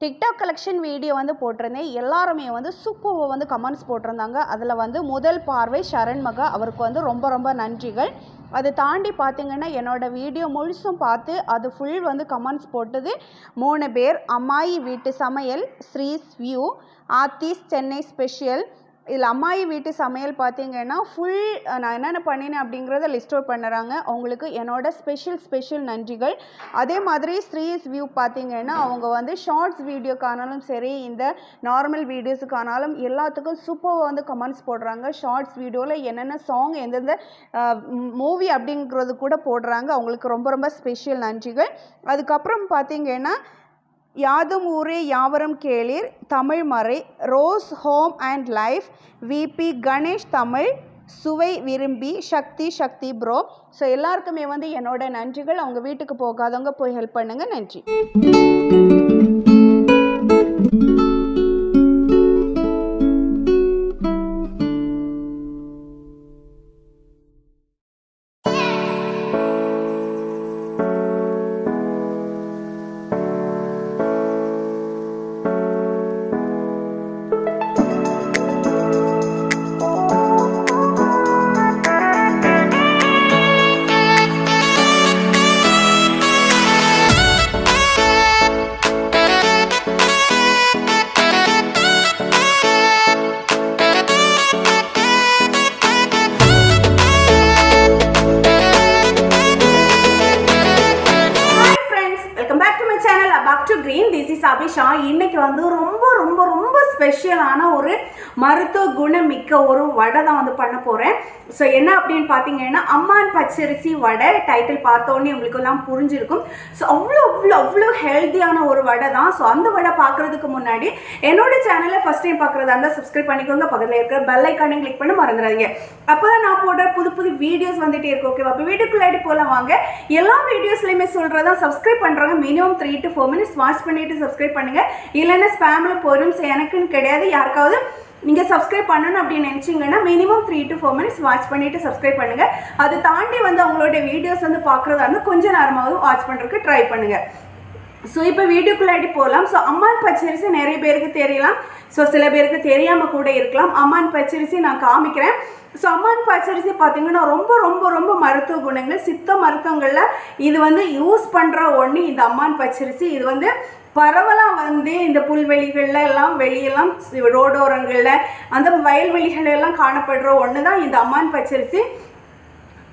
TikTok collection video வந்து போட்டிருந்தேன். எல்லாருமே வந்து சூப்பராக வந்து கமெண்ட்ஸ் போட்டிருந்தாங்க. அதில் வந்து முதல் பார்வை சரண் மகா அவருக்கு வந்து ரொம்ப ரொம்ப நன்றிகள். அதை தாண்டி பார்த்திங்கன்னா என்னோடய வீடியோ முழுசும் பார்த்து அது ஃபுல் வந்து கமெண்ட்ஸ் போட்டது 3 பேர். அம்மாயி வீட்டு சமையல், ஸ்ரீஸ் வியூ, ஆர்த்திஸ் சென்னை ஸ்பெஷல். இதில் அம்மாயி வீட்டு சமையல் பார்த்திங்கன்னா ஃபுல் நான் என்னென்ன பண்ணினேன் அப்படிங்கிறத லிஸ்ட் அவுட் பண்ணுறாங்க. அவங்களுக்கு என்னோட ஸ்பெஷல் நன்றிகள். அதே மாதிரி ஸ்ரீஸ் வியூ பார்த்திங்கன்னா அவங்க வந்து ஷார்ட்ஸ் வீடியோக்கானாலும் சரி, இந்த நார்மல் வீடியோஸுக்கானாலும் எல்லாத்துக்கும் சூப்பராக வந்து கமெண்ட்ஸ் போடுறாங்க. ஷார்ட்ஸ் வீடியோவில் என்னென்ன சாங் எந்தெந்த மூவி அப்படிங்கிறது கூட போடுறாங்க. அவங்களுக்கு ரொம்ப ரொம்ப ஸ்பெஷல் நன்றிகள். அதுக்கப்புறம் பார்த்திங்கன்னா யாதும் ஊரே யாவரும் கேளீர், தமிழ் மறை, rose home and life, VP Ganesh Tamil, சுவை விரும்பி, சக்தி ப்ரோ. ஸோ எல்லாருக்குமே வந்து என்னோட நன்றிகள். அவங்க வீட்டுக்கு போகாதவங்க போய் ஹெல்ப் பண்ணுங்க. நன்றி. இன்னைக்கு வந்து ரொம்ப ரொம்ப ரொம்ப ஸ்பெஷலான ஒரு மருத்துவ குணமிக்க ஒரு வடை தான் வந்து பண்ண போகிறேன். ஸோ என்ன அப்படின்னு பார்த்தீங்கன்னா அம்மான் பச்சரிசி வடை. டைட்டில் பார்த்தோன்னே உங்களுக்கு எல்லாம் புரிஞ்சிருக்கும். ஸோ அவ்வளோ ஹெல்த்தியான ஒரு வடை தான். ஸோ அந்த வடை பார்க்குறதுக்கு முன்னாடி என்னோட சேனலை ஃபஸ்ட் டைம் பார்க்குறதா இருந்தால் சப்ஸ்கிரைப் பண்ணிக்கோங்க. பக்கத்தில் இருக்கிற பெல் ஐக்கானை கிளிக் பண்ணி மறந்துடாதீங்க. அப்போ தான் நான் போடுற புது வீடியோஸ் வந்துட்டே இருக்கு. ஓகேவா? அப்போ வீடியோக்குள்ளாடி போகலாம் வாங்க. எல்லா வீடியோஸ்லையுமே சொல்கிறதா சப்ஸ்கிரைப் பண்ணுறாங்க. மினிமம் 3 to 4 minutes வாட்ச் பண்ணிவிட்டு சப்ஸ்கிரைப் பண்ணுங்கள். இல்லைன்னா ஸ்பேமில் போயிடும். ஸோ எனக்குன்னு கிடையாது, யாருக்காவது நீங்கள் சப்ஸ்கிரைப் பண்ணணும் அப்படின்னு நினச்சிங்கன்னா மினிமம் 3 to 4 minutes வாட்ச் பண்ணிவிட்டு சப்ஸ்கிரைப் பண்ணுங்கள். அதை தாண்டி வந்து அவங்களோட வீடியோஸ் வந்து பார்க்குறதா இருந்தால் கொஞ்சம் நேரமாவது வாட்ச் பண்ணுறதுக்கு ட்ரை பண்ணுங்கள். ஸோ இப்போ வீடியோக்குள்ளாடி போகலாம். ஸோ அம்மான் பச்சரிசி நிறைய பேருக்கு தெரியலாம். ஸோ சில பேருக்கு தெரியாமல் கூட இருக்கலாம். அம்மான் பச்சரிசி நான் காமிக்கிறேன். ஸோ அம்மான் பச்சரிசி பார்த்திங்கன்னா ரொம்ப ரொம்ப ரொம்ப மருத்துவ குணங்கள், சித்த மருத்துவங்களில் இது வந்து யூஸ் பண்ணுற ஒன்று இந்த அம்மான் பச்சரிசி. இது வந்து பரவலாக வந்து இந்த புல்வெளிகளில் எல்லாம் வெளியெல்லாம் ரோடோரங்களில் அந்த வயல்வெளிகளெல்லாம் காணப்படுற ஒன்று தான் இந்த அம்மான் பச்சரிசி.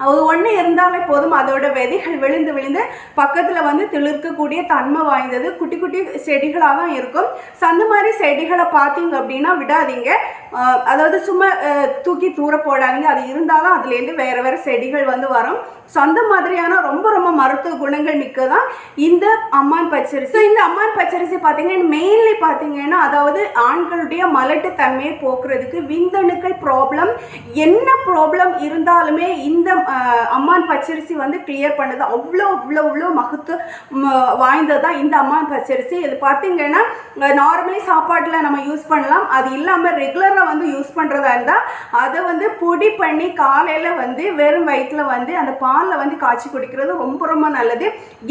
அது ஒன்று இருந்தாலே போதும். அதோட விதைகள் விழுந்து பக்கத்தில் வந்து திளிர்க்கக்கூடிய தன்மை வாய்ந்தது. குட்டி செடிகளாக தான் இருக்கும். ஸோ அந்த மாதிரி செடிகளை பார்த்தீங்க அப்படின்னா விடாதீங்க. அதாவது சும்மா தூக்கி தூர போடாதீங்க. அது இருந்தால் தான் அதுலேருந்து வேறு செடிகள் வந்து வரும். ஸோ அந்த மாதிரியான ரொம்ப ரொம்ப மருத்துவ குணங்கள் மிக்க தான் இந்த அம்மான் பச்சரிசி. ஸோ இந்த அம்மான் பச்சரிசி பார்த்தீங்கன்னா மெயின்லி பார்த்தீங்கன்னா அதாவது ஆண்களுடைய மலட்டு தன்மையை போக்குறதுக்கு, விந்தணுக்கள் ப்ராப்ளம் என்ன ப்ராப்ளம் இருந்தாலுமே இந்த அம்மான் பச்சரிசி வந்து கிளியர் பண்ணுது. அவ்வளோ மகத்துவம் வாய்ந்ததுதான் இந்த அம்மான் பச்சரிசி. இது பார்த்தீங்கன்னா நார்மலி சாப்பாட்டில் நம்ம யூஸ் பண்ணலாம். அது இல்லாமல் ரெகுலராக வந்து யூஸ் பண்ணுறதா இருந்தால் அதை வந்து பொடி பண்ணி காலையில் வந்து வெறும் வயிற்றில் வந்து அந்த பாலில் வந்து காய்ச்சி குடிக்கிறது ரொம்ப ரொம்ப நல்லது.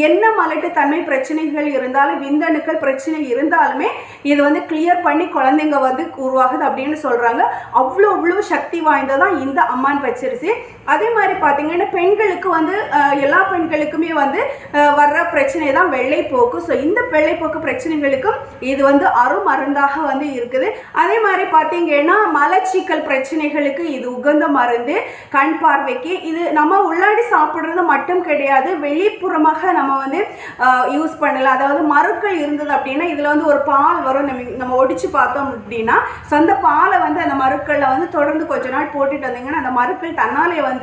என்ன மலட்டு தன்மை பிரச்சனைகள் இருந்தாலும், விந்தணுக்கள் பிரச்சனை இருந்தாலுமே இது வந்து கிளியர் பண்ணி குழந்தைங்க வந்து உருவாகுது அப்படின்னு சொல்கிறாங்க. அவ்வளோ சக்தி வாய்ந்ததான் இந்த அம்மான் பச்சரிசி. அதே மாதிரி பார்த்தீங்கன்னா பெண்களுக்கு வந்து எல்லா பெண்களுக்குமே வந்து வர்ற பிரச்சனை தான் வெள்ளைப்போக்கு. ஸோ இந்த வெள்ளைப்போக்கு பிரச்சனைகளுக்கும் இது வந்து அருமருந்தாக வந்து இருக்குது. அதே மாதிரி பார்த்தீங்கன்னா மலச்சிக்கல் பிரச்சனைகளுக்கு இது உகந்த மருந்து. கண் பார்வைக்கு இது நம்ம உள்ளாடி சாப்பிட்றது மட்டும் கிடையாது, வெளிப்புறமாக நம்ம வந்து யூஸ் பண்ணலாம். அதாவது மருக்கள் இருந்தது அப்படின்னா இதில் வந்து ஒரு பால் வரும். நம்ம ஒடிச்சு பார்த்தோம் அப்படின்னா ஸோ அந்த பாலை வந்து அந்த மருக்களில் வந்து தொடர்ந்து கொஞ்ச நாள் போட்டுட்டு வந்தீங்கன்னா அந்த மருக்கள் தன்னாலே வந்து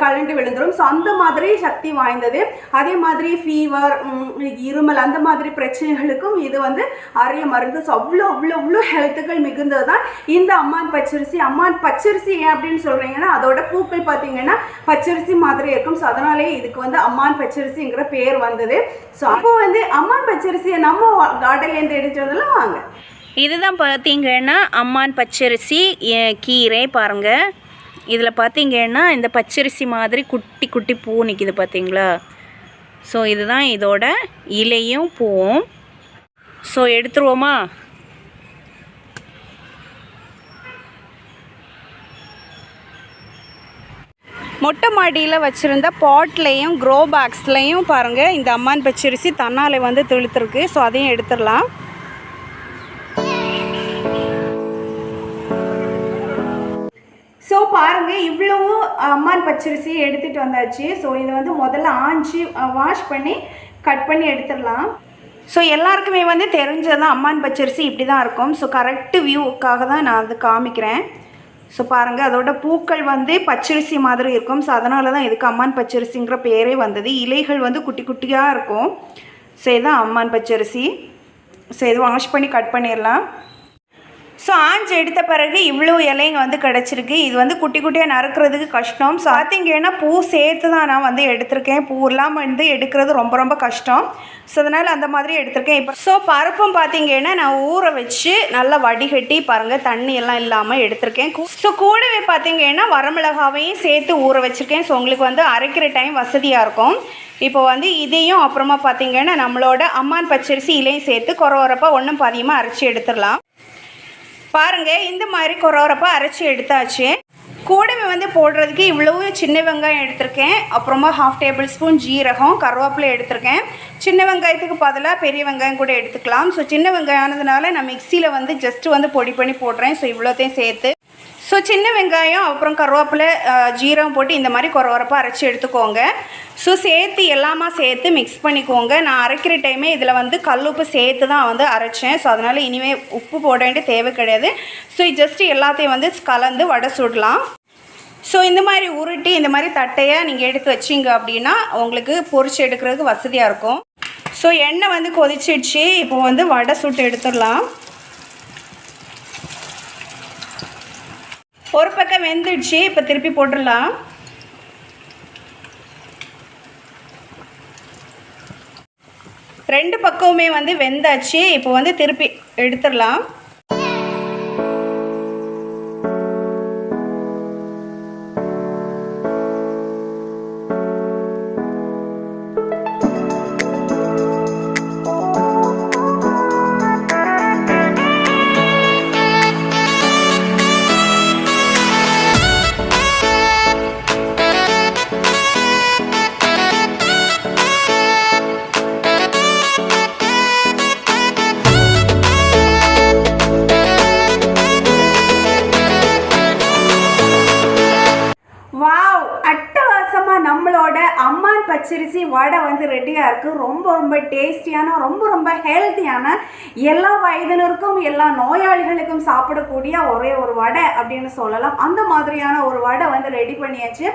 கலண்டு விழுந்துடும். ஸோ அந்த மாதிரி சக்தி வாய்ந்தது. அதே மாதிரி ஃபீவர், இருமல் அந்த மாதிரி பிரச்சனைகளுக்கும் இது வந்து அரிய மருந்து. ஸோ அவ்வளோ ஹெல்த்துகள் மிகுந்தது தான் இந்த அம்மான் பச்சரிசி. அம்மான் பச்சரிசி ஏன் அப்படின்னு சொல்கிறீங்கன்னா அதோட பூக்கள் பார்த்தீங்கன்னா பச்சரிசி மாதிரி இருக்கும். ஸோ அதனாலே இதுக்கு வந்து அம்மான் பச்சரிசிங்கிற பேர் வந்தது. ஸோ அப்போ வந்து அம்மான் பச்சரிசியை நம்ம கார்டன்லேருந்து எடுத்துட்டு வந்தெல்லாம் வாங்க. இதுதான் பார்த்தீங்கன்னா அம்மான் பச்சரிசி கீரை. பாருங்கள், இதில் பார்த்தீங்கன்னா இந்த பச்சரிசி மாதிரி குட்டி பூ நிற்கிது பார்த்தீங்களா? ஸோ இதுதான் இதோட இலையும் பூவும். ஸோ ஸோ எடுத்துருவோமா? மொட்டை மாடியில் வச்சுருந்த பாட்லேயும் க்ரோ பாக்ஸ்லேயும் பாருங்கள் இந்த அம்மான் பச்சரிசி தன்னால் வந்து துளுத்துருக்கு. ஸோ அதையும் எடுத்துடலாம். ஸோ பாருங்கள் இவ்வளவு அம்மான் பச்சரிசியை எடுத்துகிட்டு வந்தாச்சு. ஸோ இதை வந்து முதல்ல ஆஞ்சி வாஷ் பண்ணி கட் பண்ணி எடுத்துடலாம். ஸோ எல்லாருக்குமே வந்து தெரிஞ்சதான் அம்மான் பச்சரிசி இப்படி தான் இருக்கும். ஸோ கரெக்டு வியூவுக்காக தான் நான் அது காமிக்கிறேன். ஸோ பாருங்கள் அதோட பூக்கள் வந்து பச்சரிசி மாதிரி இருக்கும். ஸோ அதனால தான் இதுக்கு அம்மான் பச்சரிசிங்கிற பேரே வந்தது. இலைகள் வந்து குட்டி குட்டியாக இருக்கும். ஸோ இதுதான் அம்மான் பச்சரிசி. ஸோ இது வாஷ் பண்ணி கட் பண்ணிடலாம். ஸோ ஆஞ்சு எடுத்த பிறகு இவ்வளோ இலைங்க வந்து கிடச்சிருக்கு. இது வந்து குட்டி குட்டியாக நறுக்கிறதுக்கு கஷ்டம். ஸோ பார்த்தீங்கன்னா பூ சேர்த்து தான் நான் வந்து எடுத்திருக்கேன். பூ இல்லாமல் வந்து எடுக்கிறது ரொம்ப ரொம்ப கஷ்டம். ஸோ அதனால் அந்த மாதிரி எடுத்திருக்கேன். இப்போ ஸோ பருப்பும் பார்த்தீங்கன்னா நான் ஊற வச்சு நல்லா வடிகட்டி பாருங்கள் தண்ணி எல்லாம் இல்லாமல் எடுத்திருக்கேன். ஸோ கூடவே பார்த்தீங்கன்னா வரமிளகாவையும் சேர்த்து ஊற வச்சுருக்கேன். ஸோ உங்களுக்கு வந்து அரைக்கிற டைம் வசதியாக இருக்கும். இப்போ வந்து இதையும் அப்புறமா பார்த்தீங்கன்னா நம்மளோட அம்மான் பச்சரிசி இலையும் சேர்த்து குறவரப்பாக ஒன்றும் பாதியமாக அரைச்சி எடுத்துடலாம். பாருங்கள் இந்த மாதிரி குறவரப்பாக அரைச்சி எடுத்தாச்சு. கூடவே வந்து போடுறதுக்கு இவ்வளவு சின்ன வெங்காயம் எடுத்திருக்கேன். அப்புறமா 1/2 டேபிள் ஸ்பூன் ஜீரகம், கருவேப்பிலை எடுத்திருக்கேன். சின்ன வெங்காயத்துக்கு பதிலாக பெரிய வெங்காயம் கூட எடுத்துக்கலாம். ஸோ சின்ன வெங்காயம் ஆனதுனால நான் மிக்சியில் வந்து ஜஸ்ட்டு வந்து பொடி பண்ணி போடுறேன். ஸோ இவ்வளோத்தையும் சேர்த்து ஸோ சின்ன வெங்காயம் அப்புறம் கருவேப்பிலை ஜீரகம் போட்டு இந்த மாதிரி குறவரப்பாக அரைச்சி எடுத்துக்கோங்க. ஸோ சேர்த்து எல்லாமே சேர்த்து மிக்ஸ் பண்ணிக்கோங்க. நான் அரைக்கிற டைமே இதில் வந்து கல்லுப்பு சேர்த்து தான் வந்து அரைச்சேன். ஸோ அதனால் இனிமேல் உப்பு போட வேண்டிய தேவை கிடையாது. ஸோ ஜஸ்ட்டு எல்லாத்தையும் வந்து கலந்து வடை சுடலாம். ஸோ இந்த மாதிரி உருட்டி இந்த மாதிரி தட்டையாக நீங்கள் எடுத்து வச்சிங்க அப்படின்னா உங்களுக்கு பொரிச்சு எடுக்கிறதுக்கு வசதியாக இருக்கும். ஸோ எண்ணெய் வந்து கொதிச்சிடுச்சு. இப்போ வந்து வடை சுட்டு எடுத்துடலாம். ஒரு பக்கம் வெந்துடுச்சு. இப்போ திருப்பி போட்டுடலாம். ரெண்டு பக்கமுமே வந்து வெந்தாச்சு. இப்போ வந்து திருப்பி எடுத்துடலாம். நம்மளோட அம்மான் பச்சரிசி வடை வந்து ரெடியாக இருக்குது. ரொம்ப ரொம்ப டேஸ்டியான ரொம்ப ரொம்ப ஹெல்த்தியான எல்லா வயதினருக்கும் எல்லா நோயாளிகளுக்கும் சாப்பிடக்கூடிய ஒரே ஒரு வடை அப்படின்னு சொல்லலாம். அந்த மாதிரியான ஒரு வடை வந்து ரெடி பண்ணியாச்சு.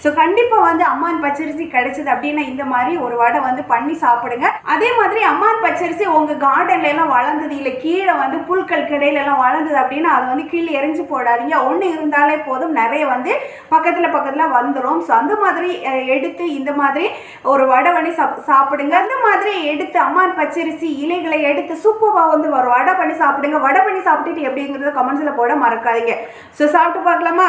ஸோ கண்டிப்பாக வந்து அம்மான் பச்சரிசி கிடைச்சது அப்படின்னா இந்த மாதிரி ஒரு வடை வந்து பண்ணி சாப்பிடுங்க. அதே மாதிரி அம்மான் பச்சரிசி உங்கள் கார்டன்ல எல்லாம் வளர்ந்தது இல்லை கீழே வந்து புல்கள் கிடையில எல்லாம் வளர்ந்தது அப்படின்னா அது வந்து கீழே எரிஞ்சு போடாதீங்க. ஒன்று இருந்தாலே போதும், நிறைய வந்து பக்கத்தில் வந்துடும். ஸோ அந்த மாதிரி எடுத்து இந்த மாதிரி ஒரு வடை பண்ணி சாப்பிடுங்க. அந்த மாதிரி எடுத்து அம்மான் பச்சரிசி இலைகளை எடுத்து சூப்பராக வந்து ஒரு வடை பண்ணி சாப்பிடுங்க. வடை பண்ணி சாப்பிட்டுட்டு எப்படிங்கிறத கமெண்ட்ஸில் போட மறக்காதீங்க. ஸோ சாப்பிட்டு பார்க்கலாமா?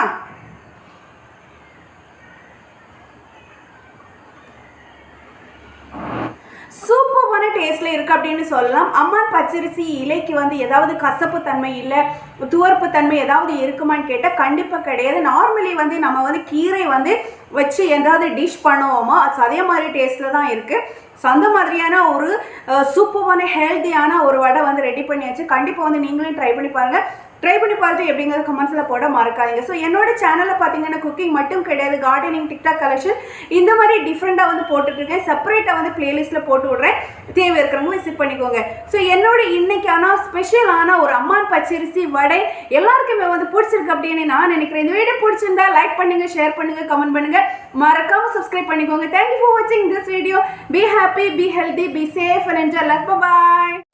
சூப்பரான டேஸ்ட்ல இருக்கு அப்படின்னு சொல்லலாம். அம்மான் பச்சரிசி இலைக்கு வந்து ஏதாவது கசப்பு தன்மை இல்லை துவர்ப்பு தன்மை ஏதாவது இருக்குமான்னு கேட்டால் கண்டிப்பாக கிடையாது. நார்மலி வந்து நம்ம வந்து கீரை வந்து வச்சு ஏதாவது டிஷ் பண்ணுவோமோ அதே மாதிரி டேஸ்ட்டில் தான் இருக்குது. ஸோ அந்த மாதிரியான ஒரு சூப்பரான ஹெல்த்தியான ஒரு வடை வந்து ரெடி பண்ணியாச்சு. கண்டிப்பாக வந்து நீங்களும் ட்ரை பண்ணி பாருங்கள். ட்ரை பண்ணி பார்த்துட்டு எப்படிங்கிறது கமெண்ட்ஸில் போட மறக்காதீங்க. ஸோ என்னோட சேனலில் பார்த்தீங்கன்னா குக்கிங் மட்டும் கிடையாது, கார்டனிங், டிக்டாக் கலெக்ஷன் இந்த மாதிரி டிஃப்ரெண்ட்டாக வந்து போட்டுட்ருக்கேன். செப்பரேட்டாக வந்து பிளேலிஸ்ட்டில் போட்டு விட்றேன், தேவை இருக்கிறவங்க விசிட் பண்ணிக்கோங்க. ஸோ என்னோட இன்னைக்கான ஸ்பெஷலான ஒரு அம்மான் பச்சரிசி வடை எல்லாருக்குமே வந்து பிடிச்சிருக்கு அப்படின்னு நான் நினைக்கிறேன். இந்த வீடியோ பிடிச்சிருந்தா லைக் பண்ணுங்கள், ஷேர் பண்ணுங்கள், கமெண்ட் பண்ணுங்கள், மறக்காமல் சப்ஸ்கிரைப் பண்ணிக்கோங்க. தேங்க்யூ ஃபார் வாட்சிங் this video. Be happy, B healthy, be safe and enjoy life. Bye.